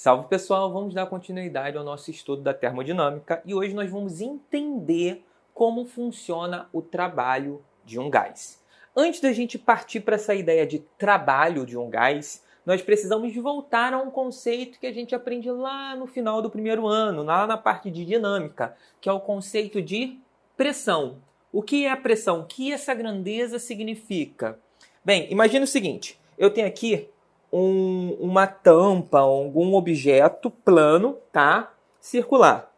Salve pessoal, vamos dar continuidade ao nosso estudo da termodinâmica e hoje nós vamos entender como funciona o trabalho de um gás. Antes da gente partir para essa ideia de trabalho de um gás, nós precisamos voltar a um conceito que a gente aprende lá no final do primeiro ano, lá na parte de dinâmica, que é o conceito de pressão. O que é a pressão? O que essa grandeza significa? Bem, imagine o seguinte, eu tenho aqui uma tampa, algum objeto plano, tá? Circular.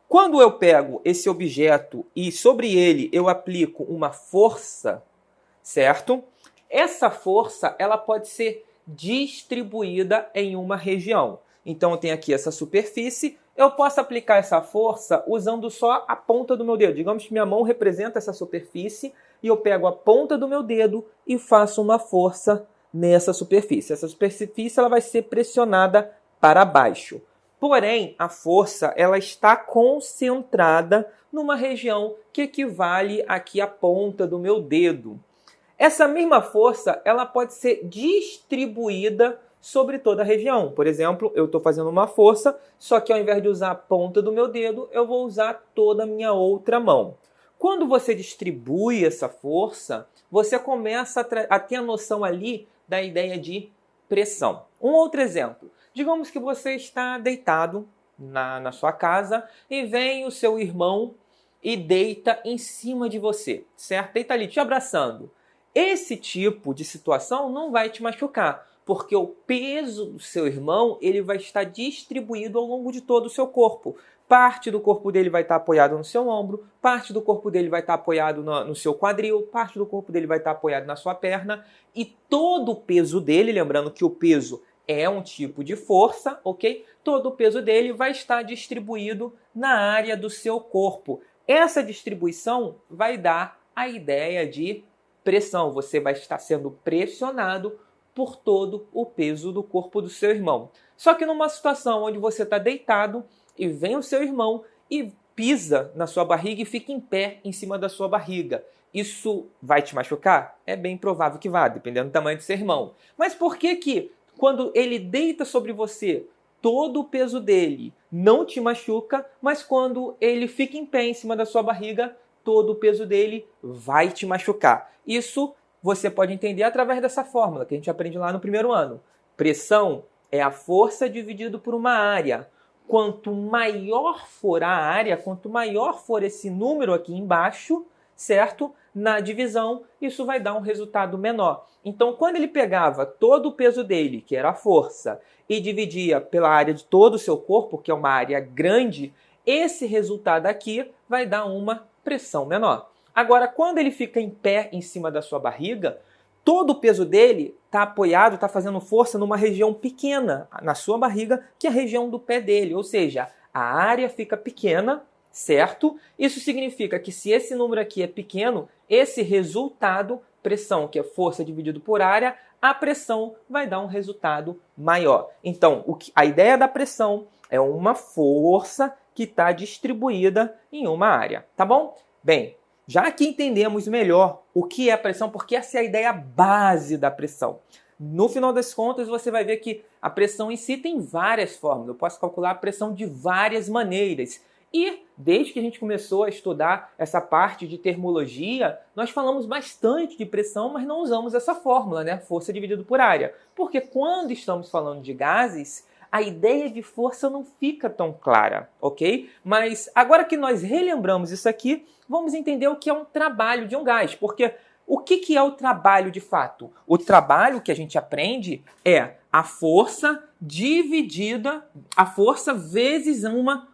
Quando eu pego esse objeto e sobre ele eu aplico uma força, certo? Essa força ela pode ser distribuída em uma região. Então eu tenho aqui essa superfície, eu posso aplicar essa força usando só a ponta do meu dedo. Digamos que minha mão representa essa superfície e eu pego a ponta do meu dedo e faço uma força nessa superfície. Essa superfície ela vai ser pressionada para baixo. Porém, a força ela está concentrada numa região que equivale aqui à ponta do meu dedo. Essa mesma força ela pode ser distribuída sobre toda a região. Por exemplo, eu estou fazendo uma força, só que ao invés de usar a ponta do meu dedo, eu vou usar toda a minha outra mão. Quando você distribui essa força, você começa a ter a noção ali da ideia de pressão. Um outro exemplo. Digamos que você está deitado na sua casa e vem o seu irmão e deita em cima de você, certo? Deita ali te abraçando. Esse tipo de situação não vai te machucar, porque o peso do seu irmão ele vai estar distribuído ao longo de todo o seu corpo. Parte do corpo dele vai estar apoiado no seu ombro, parte do corpo dele vai estar apoiado no seu quadril, parte do corpo dele vai estar apoiado na sua perna e todo o peso dele, lembrando que o peso é um tipo de força, ok? Todo o peso dele vai estar distribuído na área do seu corpo. Essa distribuição vai dar a ideia de pressão. Você vai estar sendo pressionado por todo o peso do corpo do seu irmão. Só que numa situação onde você está deitado e vem o seu irmão e pisa na sua barriga e fica em pé em cima da sua barriga. Isso vai te machucar? É bem provável que vá, dependendo do tamanho do seu irmão. Mas por que quando ele deita sobre você, todo o peso dele não te machuca, mas quando ele fica em pé em cima da sua barriga, todo o peso dele vai te machucar? Isso você pode entender através dessa fórmula que a gente aprende lá no primeiro ano. Pressão é a força dividido por uma área. Quanto maior for a área, quanto maior for esse número aqui embaixo, certo? Na divisão, isso vai dar um resultado menor. Então, quando ele pegava todo o peso dele, que era a força, e dividia pela área de todo o seu corpo, que é uma área grande, esse resultado aqui vai dar uma pressão menor. Agora, quando ele fica em pé em cima da sua barriga, todo o peso dele está apoiado, está fazendo força numa região pequena na sua barriga, que é a região do pé dele. Ou seja, a área fica pequena, certo? Isso significa que se esse número aqui é pequeno, esse resultado, pressão, que é força dividido por área, a pressão vai dar um resultado maior. Então, a ideia da pressão é uma força que está distribuída em uma área, tá bom? Bem, já que entendemos melhor o que é a pressão, porque essa é a ideia base da pressão. No final das contas, você vai ver que a pressão em si tem várias formas. Eu posso calcular a pressão de várias maneiras. E desde que a gente começou a estudar essa parte de termologia, nós falamos bastante de pressão, mas não usamos essa fórmula, né? Força dividido por área. Porque quando estamos falando de gases, a ideia de força não fica tão clara, ok? Mas agora que nós relembramos isso aqui, vamos entender o que é um trabalho de um gás. Porque o que é o trabalho de fato? O trabalho que a gente aprende é a força dividida, a força vezes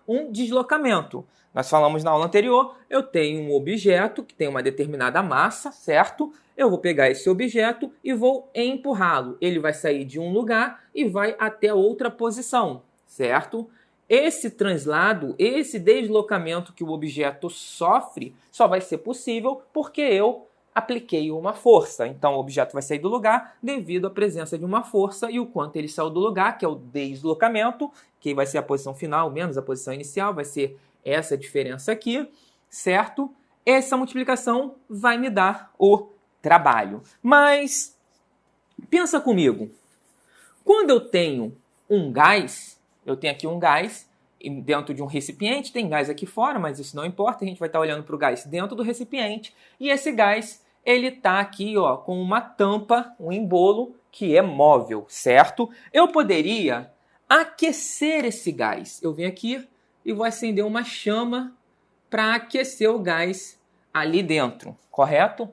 um deslocamento. Nós falamos na aula anterior, eu tenho um objeto que tem uma determinada massa, certo? Eu vou pegar esse objeto e vou empurrá-lo. Ele vai sair de um lugar e vai até outra posição, certo? Esse translado, esse deslocamento que o objeto sofre, só vai ser possível porque eu apliquei uma força. Então, o objeto vai sair do lugar devido à presença de uma força e o quanto ele saiu do lugar, que é o deslocamento, que vai ser a posição final menos a posição inicial, vai ser essa diferença aqui, certo? Essa multiplicação vai me dar o trabalho. Mas, pensa comigo, quando eu tenho um gás, Eu tenho aqui um gás dentro de um recipiente, tem gás aqui fora, mas isso não importa, a gente vai estar olhando para o gás dentro do recipiente, e esse gás, ele está aqui, ó, com uma tampa, um embolo, que é móvel, certo? Eu poderia aquecer esse gás. Eu venho aqui e vou acender uma chama para aquecer o gás ali dentro, correto?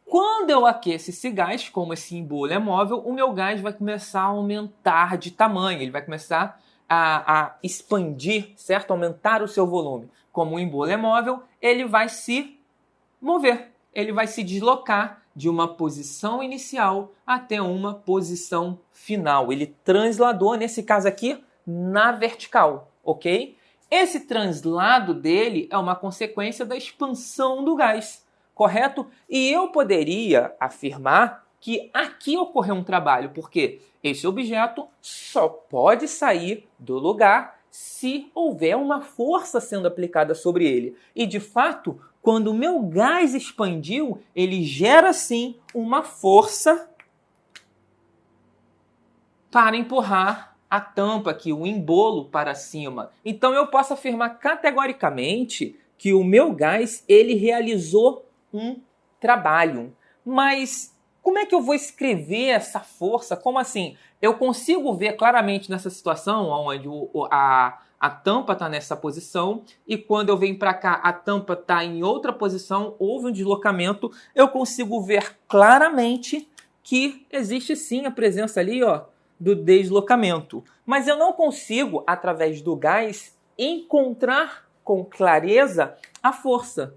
Quando eu aqueço esse gás, como esse embolo é móvel, o meu gás vai começar a aumentar de tamanho, ele vai começar a expandir, certo? Aumentar o seu volume. Como o embolo é móvel, ele vai se mover, ele vai se deslocar de uma posição inicial até uma posição final. Ele transladou, nesse caso aqui, na vertical, ok? Esse translado dele é uma consequência da expansão do gás, correto? E eu poderia afirmar que aqui ocorreu um trabalho, porque esse objeto só pode sair do lugar se houver uma força sendo aplicada sobre ele. E, de fato, quando o meu gás expandiu, ele gera, sim, uma força para empurrar a tampa aqui, o embolo para cima. Então, eu posso afirmar categoricamente que o meu gás, ele realizou um trabalho. Mas como é que eu vou escrever essa força? Como assim? Eu consigo ver claramente nessa situação onde a tampa está nessa posição e quando eu venho para cá a tampa está em outra posição, houve um deslocamento, eu consigo ver claramente que existe sim a presença ali, ó, do deslocamento. Mas eu não consigo, através do gás, encontrar com clareza a força.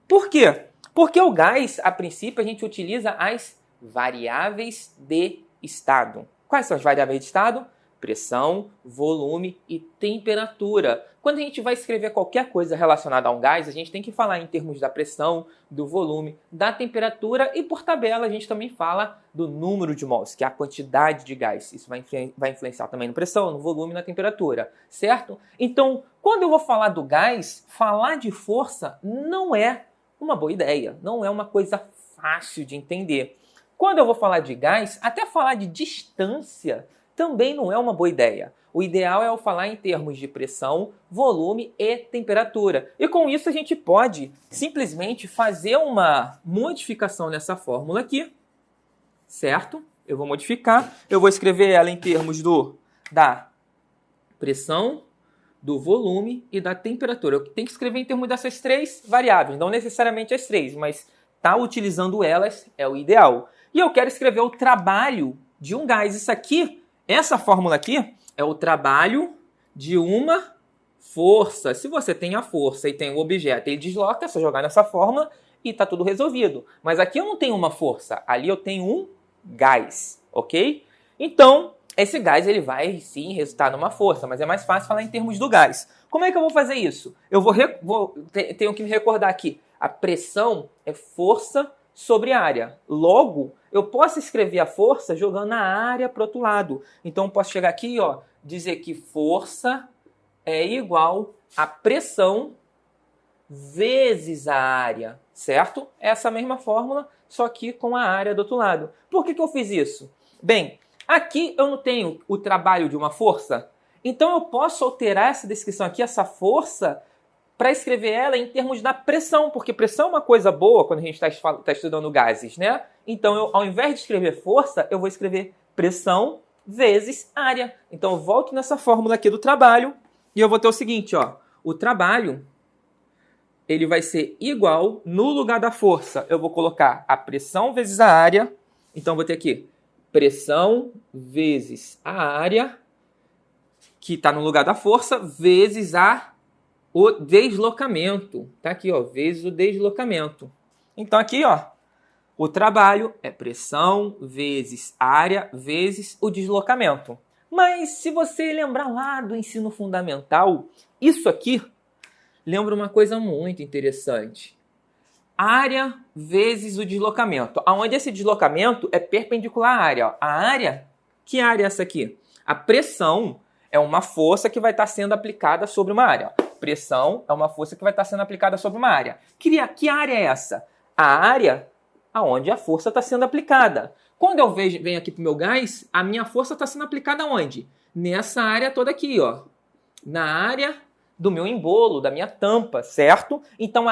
Por quê? Porque o gás, a princípio, a gente utiliza as variáveis de estado. Quais são as variáveis de estado? Pressão, volume e temperatura. Quando a gente vai escrever qualquer coisa relacionada a um gás, a gente tem que falar em termos da pressão, do volume, da temperatura e, por tabela, a gente também fala do número de mols, que é a quantidade de gás. Isso vai influenciar também na pressão, no volume e na temperatura, certo? Então, quando eu vou falar do gás, falar de força não é uma boa ideia, não é uma coisa fácil de entender. Quando eu vou falar de gás, até falar de distância também não é uma boa ideia. O ideal é eu falar em termos de pressão, volume e temperatura. E com isso a gente pode simplesmente fazer uma modificação nessa fórmula aqui, certo? Eu vou modificar, eu vou escrever ela em termos da pressão, do volume e da temperatura. Eu tenho que escrever em termos dessas três variáveis, não necessariamente as três, mas tá utilizando elas é o ideal. E eu quero escrever o trabalho de um gás. Isso aqui, essa fórmula aqui, é o trabalho de uma força. Se você tem a força e tem o objeto, ele desloca, é só jogar nessa fórmula e tá tudo resolvido. Mas aqui eu não tenho uma força, ali eu tenho um gás, ok? Então, esse gás ele vai sim resultar numa força, mas é mais fácil falar em termos do gás. Como é que eu vou fazer isso? Eu tenho que me recordar aqui. A pressão é força sobre área. Logo, eu posso escrever a força jogando a área para o outro lado. Então, eu posso chegar aqui, ó, dizer que força é igual a pressão vezes a área, certo? Essa mesma fórmula, só que com a área do outro lado. Por que eu fiz isso? Bem, aqui eu não tenho o trabalho de uma força, então eu posso alterar essa descrição aqui, essa força, para escrever ela em termos da pressão, porque pressão é uma coisa boa quando a gente está estudando gases, né? Então, ao invés de escrever força, eu vou escrever pressão vezes área. Então, eu volto nessa fórmula aqui do trabalho e eu vou ter o seguinte, ó, o trabalho ele vai ser igual, no lugar da força, eu vou colocar a pressão vezes a área. Então, eu vou ter aqui pressão vezes a área, que está no lugar da força, vezes o deslocamento. Tá aqui, ó, vezes o deslocamento. Então, aqui, ó, o trabalho é pressão vezes área vezes o deslocamento. Mas, se você lembrar lá do ensino fundamental, isso aqui lembra uma coisa muito interessante. Área vezes o deslocamento. Onde esse deslocamento é perpendicular à área. Ó. A área, que área é essa aqui? A pressão é uma força que vai estar sendo aplicada sobre uma área. Pressão é uma força que vai estar sendo aplicada sobre uma área. Que área é essa? A área aonde a força está sendo aplicada. Quando eu venho aqui para o meu gás, a minha força está sendo aplicada onde? nessa área toda aqui, ó. Na área do meu embolo, da minha tampa, certo? Então,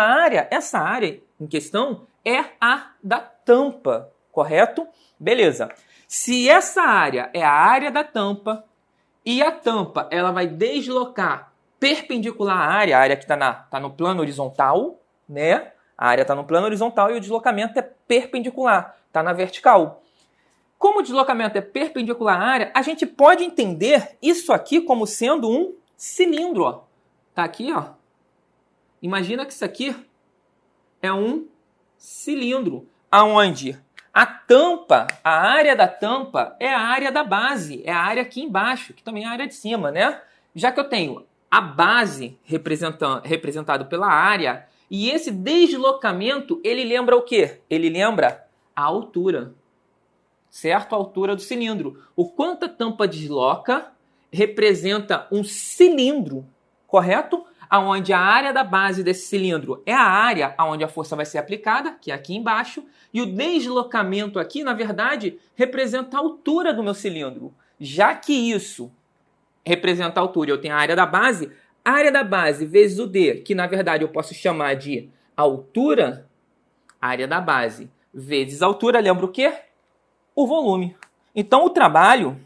essa área em questão é a da tampa, correto? Beleza. Se essa área é a área da tampa e a tampa ela vai deslocar perpendicular à área, a área que tá no plano horizontal, né? A área está no plano horizontal e o deslocamento é perpendicular, está na vertical. Como o deslocamento é perpendicular à área, a gente pode entender isso aqui como sendo um cilindro, ó. Tá aqui, ó. Imagina que isso aqui é um cilindro, aonde a tampa, a área da tampa é a área da base, é a área aqui embaixo, que também é a área de cima, né? Já que eu tenho a base representado pela área, e esse deslocamento, ele lembra o quê? Ele lembra a altura, certo? A altura do cilindro. O quanto a tampa desloca representa um cilindro, correto? Onde a área da base desse cilindro é a área onde a força vai ser aplicada, que é aqui embaixo, e o deslocamento aqui, na verdade, representa a altura do meu cilindro. Já que isso representa a altura, eu tenho a área da base vezes o D, que na verdade eu posso chamar de altura, área da base vezes altura, lembra o quê? O volume. Então o trabalho,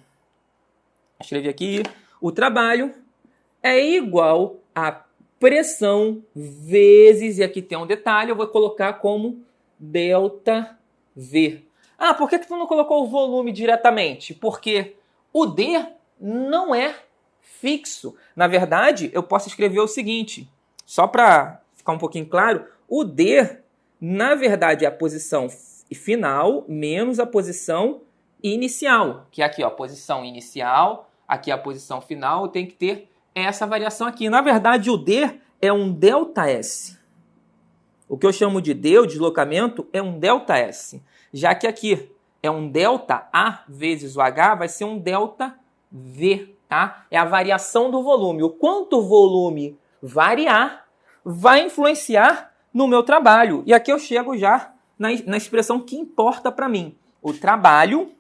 escrevi aqui, o trabalho é igual a pressão vezes, e aqui tem um detalhe, eu vou colocar como delta V. Ah, por que tu não colocou o volume diretamente? Porque o D não é fixo. Na verdade, eu posso escrever o seguinte, só para ficar um pouquinho claro, o D, na verdade, é a posição final menos a posição inicial, que é aqui, ó, a posição inicial, aqui a posição final, tem que ter essa variação aqui. Na verdade, o D é um ΔS. O que eu chamo de D, o deslocamento, é um ΔS. Já que aqui é um ΔA vezes o H, vai ser um ΔV. Tá? É a variação do volume. O quanto o volume variar vai influenciar no meu trabalho. E aqui eu chego já na expressão que importa para mim. O trabalho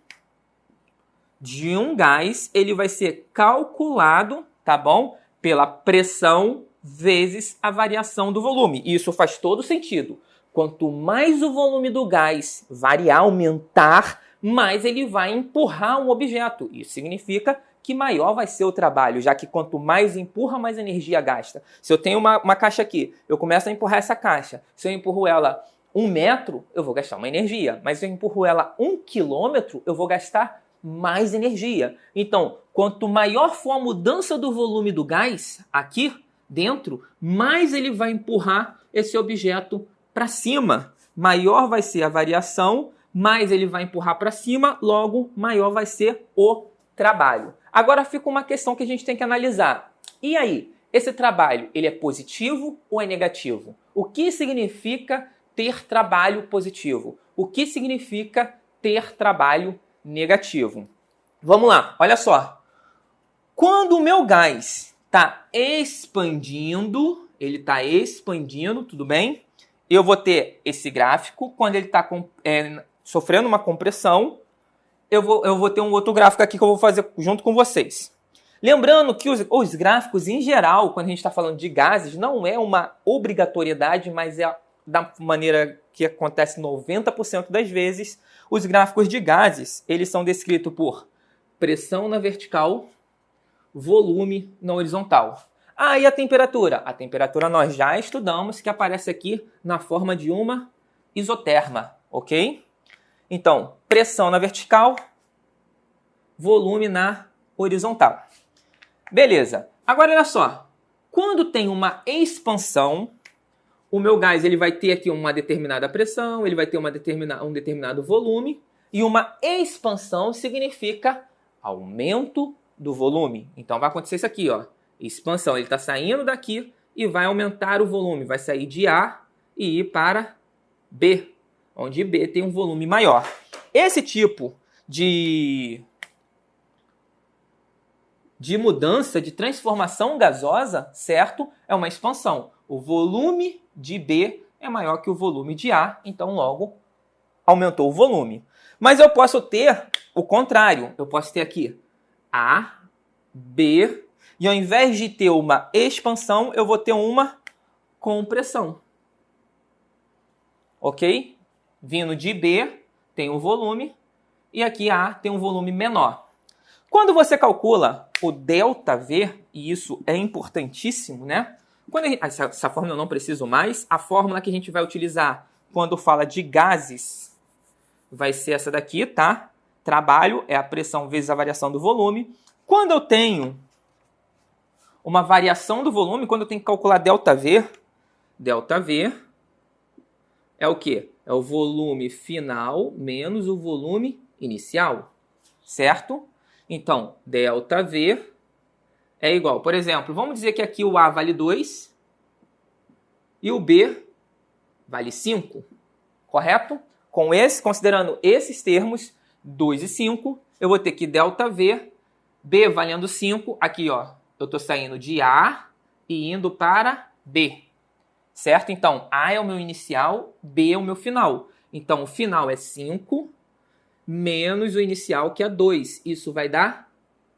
de um gás, ele vai ser calculado, tá bom? Pela pressão vezes a variação do volume. E isso faz todo sentido. Quanto mais o volume do gás variar, aumentar, mais ele vai empurrar um objeto. Isso significa que maior vai ser o trabalho, já que quanto mais empurra, mais energia gasta. Se eu tenho uma caixa aqui, eu começo a empurrar essa caixa. Se eu empurro ela 1 metro, eu vou gastar uma energia. Mas se eu empurro ela 1 quilômetro, eu vou gastar mais energia. Então, quanto maior for a mudança do volume do gás aqui dentro, mais ele vai empurrar esse objeto para cima. Maior vai ser a variação, mais ele vai empurrar para cima, logo maior vai ser o trabalho. Agora fica uma questão que a gente tem que analisar. E aí, esse trabalho, ele é positivo ou é negativo? O que significa ter trabalho positivo? O que significa ter trabalho negativo? Vamos lá, olha só. Quando o meu gás está expandindo, ele está expandindo, tudo bem? Eu vou ter esse gráfico. Quando ele está sofrendo uma compressão, eu vou ter um outro gráfico aqui que eu vou fazer junto com vocês. Lembrando que os gráficos, em geral, quando a gente está falando de gases, não é uma obrigatoriedade, mas é da maneira que acontece 90% das vezes. Os gráficos de gases, eles são descritos por pressão na vertical, volume na horizontal. Ah, e a temperatura? A temperatura nós já estudamos, que aparece aqui na forma de uma isoterma, ok? Então, pressão na vertical, volume na horizontal. Beleza. Agora, olha só. Quando tem uma expansão, o meu gás ele vai ter aqui uma determinada pressão, ele vai ter um determinado volume, e uma expansão significa aumento do volume. Então, vai acontecer isso aqui, ó. Expansão, ele está saindo daqui e vai aumentar o volume. Vai sair de A e ir para B, onde B tem um volume maior. Esse tipo de mudança, de transformação gasosa, certo? É uma expansão. O volume de B é maior que o volume de A, então logo aumentou o volume. Mas eu posso ter o contrário. Eu posso ter aqui A B, e ao invés de ter uma expansão, eu vou ter uma compressão. Ok? Vindo de B, tem um volume, e aqui A tem um volume menor. Quando você calcula o ΔV, e isso é importantíssimo, né? Essa fórmula eu não preciso mais. A fórmula que a gente vai utilizar quando fala de gases vai ser essa daqui, tá? Trabalho é a pressão vezes a variação do volume. Quando eu tenho uma variação do volume, quando eu tenho que calcular ΔV é o quê? É o volume final menos o volume inicial, certo? Então, ΔV é igual, por exemplo, vamos dizer que aqui o A vale 2 e o B vale 5, correto? Considerando esses termos, 2 e 5, eu vou ter que ΔV, B valendo 5, aqui ó, eu estou saindo de A e indo para B, certo? Então, A é o meu inicial, B é o meu final. Então, o final é 5 menos o inicial, que é 2. Isso vai dar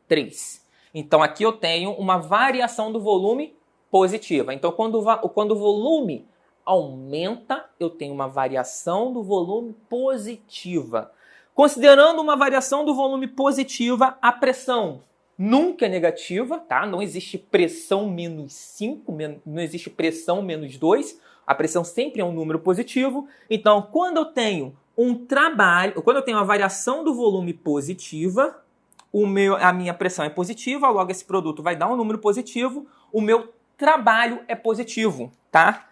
3. Então, aqui eu tenho uma variação do volume positiva. Então, quando o volume aumenta, eu tenho uma variação do volume positiva. Considerando uma variação do volume positiva, a pressão nunca é negativa, tá? Não existe pressão menos 5, não existe pressão menos 2. A pressão sempre é um número positivo. Então, quando eu tenho quando eu tenho uma variação do volume positiva, a minha pressão é positiva, logo esse produto vai dar um número positivo, o meu trabalho é positivo, tá?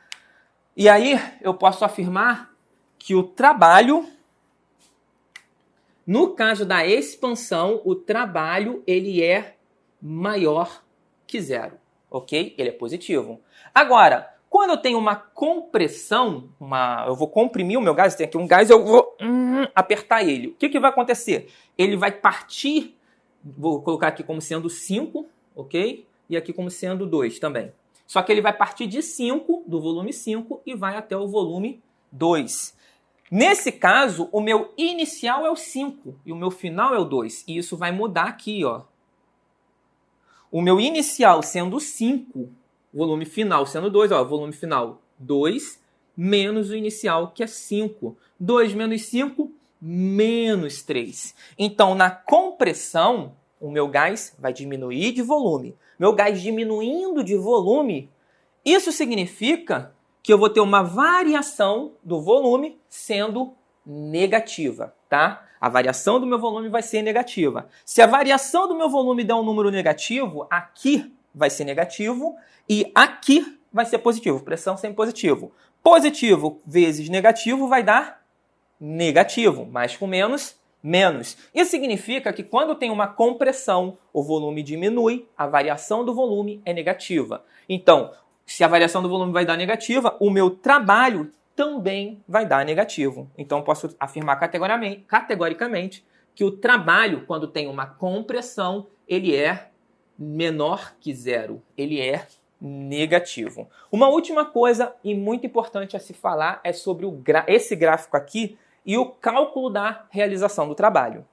E aí eu posso afirmar que o trabalho, no caso da expansão, o trabalho ele é maior que zero, ok? Ele é positivo. Agora, quando eu tenho uma compressão, eu vou comprimir o meu gás, tem aqui um gás, eu vou apertar ele. O que vai acontecer? Ele vai partir, vou colocar aqui como sendo 5, ok? E aqui como sendo 2 também. Só que ele vai partir de 5, do volume 5, e vai até o volume 2. Nesse caso, o meu inicial é o 5 e o meu final é o 2. E isso vai mudar aqui, ó. O meu inicial sendo 5, volume final sendo 2, ó, volume final 2, menos o inicial, que é 5. 2 menos 5, menos 3. Então, na compressão, o meu gás vai diminuir de volume. Meu gás diminuindo de volume, isso significa que eu vou ter uma variação do volume sendo negativa, tá? A variação do meu volume vai ser negativa. Se a variação do meu volume der um número negativo, aqui vai ser negativo e aqui vai ser positivo. Pressão sempre positivo. Positivo vezes negativo vai dar negativo. Mais com menos, menos. Isso significa que quando tem uma compressão, o volume diminui, a variação do volume é negativa. Então, se a variação do volume vai dar negativa, o meu trabalho também vai dar negativo. Então, posso afirmar categoricamente que o trabalho, quando tem uma compressão, ele é menor que zero. Ele é negativo. Uma última coisa e muito importante a se falar é sobre esse gráfico aqui e o cálculo da realização do trabalho.